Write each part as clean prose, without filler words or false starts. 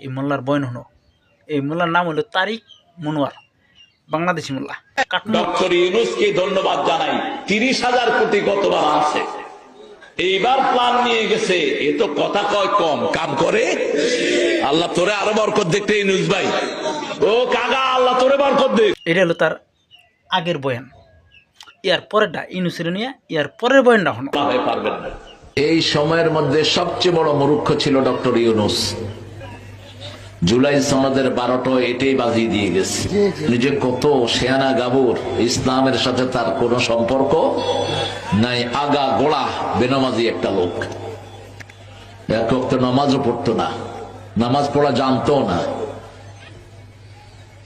এই মোল্লার বয়ান হলো। এই মোল্লার নাম হলো তারিক মনোয়ার, বাংলাদেশি মোল্লা। ডক্টর ইউনূসকে ধন্যবাদ জানাই, 30,000 কোটি গতবার আছে, এইবার প্ল্যান নিয়ে গেছে। এ তো কথা কয় কম, কাম করে। আল্লাহ তোরে আরো বরকত দেখতে ইউনূস ভাই, ও কাকা আল্লাহ তোরে বরকত দেখ। এটা হলো তার আগের বয়ান। ইয়ার পরেরটা ইউনূসের নিয়ে ইয়ার পরের বয়ানটা হলো। পারবেন না। এই সময়ের মধ্যে সবচেয়ে বড় মূর্খ ছিল ডক্টর ইউনূস। জুলাই সনদের 12টা এটাই বাজিয়ে দিয়ে গেছে। নিজে কত শেয়ানা গাবুর, ইসলামের সাথে তার কোনো সম্পর্ক নাই, আগা গোড়া বেনামাজি একটা লোক। এক ওয়াক্ত নামাজও পড়তো না, নামাজ পড়া জানতো না।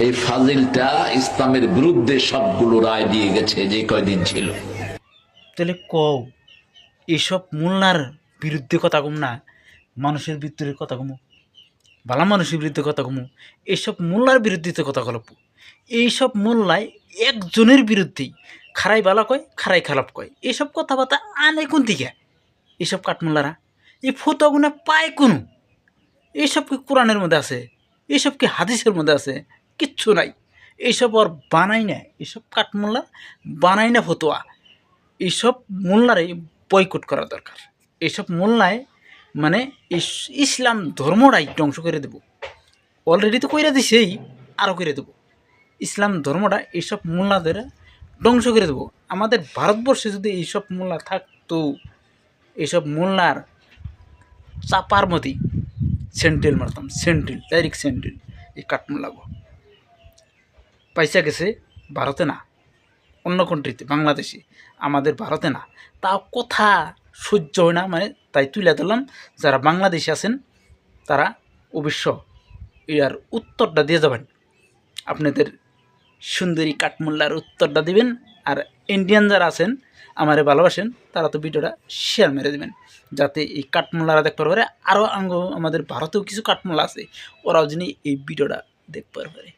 এই ফাজিলটা ইসলামের বিরুদ্ধে সবগুলো রায় দিয়ে গেছে যে কয়দিন ছিল। তাহলে কও এইসব মোল্লার বিরুদ্ধে কথা কম না, মানুষের বিরুদ্ধে কথা কমু, ভালো মানুষের বিরুদ্ধে কথা কমু, এইসব মোল্লার বিরুদ্ধে কথা গল্প। এইসব মোল্লায় একজনের বিরুদ্ধেই খারাই ভালো কয়, খারাই খারাপ কয়। এইসব কথাবার্তা আনে কোন দিকে? এইসব কাঠমোল্লারা এই ফতোয়াগুনা পায় কোনো? এইসব কি কোরআনের মধ্যে আছে? এইসব কি হাদিসের মধ্যে আছে? কিচ্ছু নাই। এইসব আর বানাই না, এইসব কাঠমোল্লা বানাই না ফতোয়া। এইসব মোল্লারে বয়কট করা দরকার। এইসব মোল্লায় মানে ইসলাম ধর্মটাই ধ্বংস করে দেব। অলরেডি তো কইরা দিছেই, আরও করে দেবো। ইসলাম ধর্মটা এইসব মোল্লাদের ধ্বংস করে দেবো। আমাদের ভারতবর্ষে যদি এইসব মোল্লা থাকতো, এইসব মোল্লার চাপার মতোই সেন্টেল মারতাম, সেন্টেল, ডাইরেক্ট সেন্টেল। এই কাঠমোল্লাগো পয়সা গেছে ভারতে না, অন্য কান্ট্রিতে, বাংলাদেশে, আমাদের ভারতে না। তাও কথা সহ্য হয় না, মানে তাই তুলে ধরলাম। যারা বাংলাদেশে আছেন তারা অবশ্য ইয়ার উত্তরটা দিয়ে যাবেন, আপনাদের সুন্দরী কাঠমোল্লার উত্তরটা দিবেন। আর ইন্ডিয়ান যারা আছেন আমারে ভালোবাসেন তারা তো ভিডিওটা শেয়ার মেরে দেবেন, যাতে এই কাঠমোল্লারা দেখতে পারে। আরও আমাদের ভারতেও কিছু কাঠমোল্লা আছে, ওরাও যিনি এই ভিডিওটা দেখতে পারে।